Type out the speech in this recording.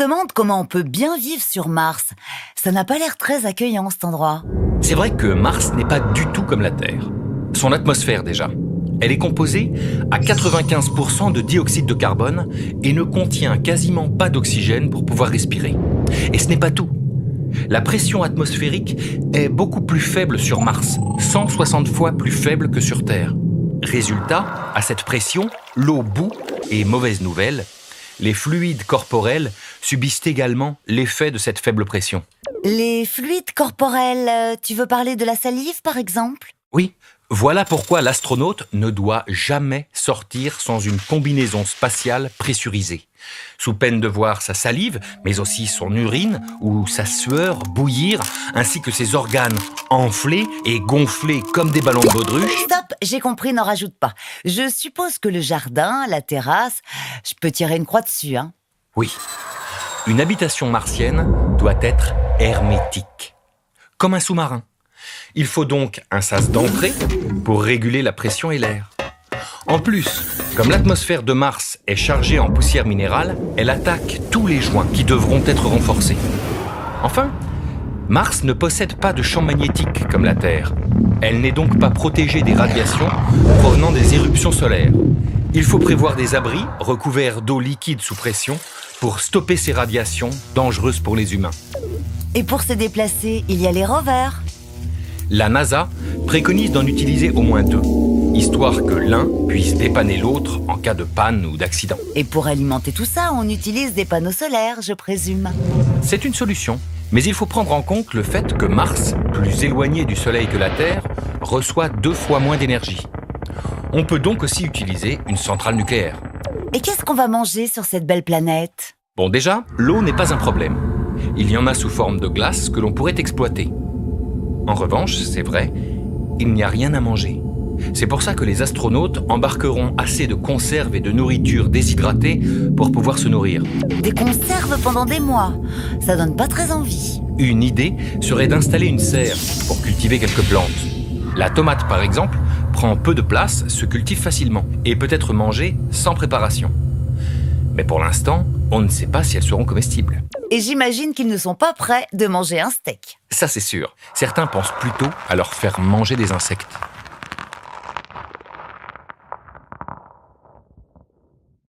demande comment on peut bien vivre sur Mars. Ça n'a pas l'air très accueillant, cet endroit. C'est vrai que Mars n'est pas du tout comme la Terre. Son atmosphère déjà. Elle est composée à 95% de dioxyde de carbone et ne contient quasiment pas d'oxygène pour pouvoir respirer. Et ce n'est pas tout. La pression atmosphérique est beaucoup plus faible sur Mars, 160 fois plus faible que sur Terre. Résultat, à cette pression, l'eau bout et mauvaise nouvelle, les fluides corporels subissent également l'effet de cette faible pression. Les fluides corporels, tu veux parler de la salive, par exemple ? Oui, voilà pourquoi l'astronaute ne doit jamais sortir sans une combinaison spatiale pressurisée, sous peine de voir sa salive, mais aussi son urine ou sa sueur bouillir, ainsi que ses organes enflés et gonflés comme des ballons de baudruche. Stop, j'ai compris, n'en rajoute pas. Je suppose que le jardin, la terrasse, je peux tirer une croix dessus, hein ? Oui, une habitation martienne doit être hermétique, comme un sous-marin. Il faut donc un sas d'entrée pour réguler la pression et l'air. En plus, comme l'atmosphère de Mars est chargée en poussière minérale, elle attaque tous les joints qui devront être renforcés. Enfin, Mars ne possède pas de champ magnétique comme la Terre. Elle n'est donc pas protégée des radiations provenant des éruptions solaires. Il faut prévoir des abris recouverts d'eau liquide sous pression pour stopper ces radiations dangereuses pour les humains. Et pour se déplacer, il y a les rovers. La NASA préconise d'en utiliser au moins 2, histoire que l'un puisse dépanner l'autre en cas de panne ou d'accident. Et pour alimenter tout ça, on utilise des panneaux solaires, je présume. C'est une solution, mais il faut prendre en compte le fait que Mars, plus éloigné du Soleil que la Terre, reçoit 2 fois moins d'énergie. On peut donc aussi utiliser une centrale nucléaire. Et qu'est-ce qu'on va manger sur cette belle planète ? Bon, déjà, l'eau n'est pas un problème. Il y en a sous forme de glace que l'on pourrait exploiter. En revanche, c'est vrai, il n'y a rien à manger. C'est pour ça que les astronautes embarqueront assez de conserves et de nourriture déshydratée pour pouvoir se nourrir. Des conserves pendant des mois, ça donne pas très envie. Une idée serait d'installer une serre pour cultiver quelques plantes. La tomate, par exemple, prend peu de place, se cultive facilement et peut être mangée sans préparation. Mais pour l'instant, on ne sait pas si elles seront comestibles. Et j'imagine qu'ils ne sont pas prêts de manger un steak. Ça, c'est sûr. Certains pensent plutôt à leur faire manger des insectes.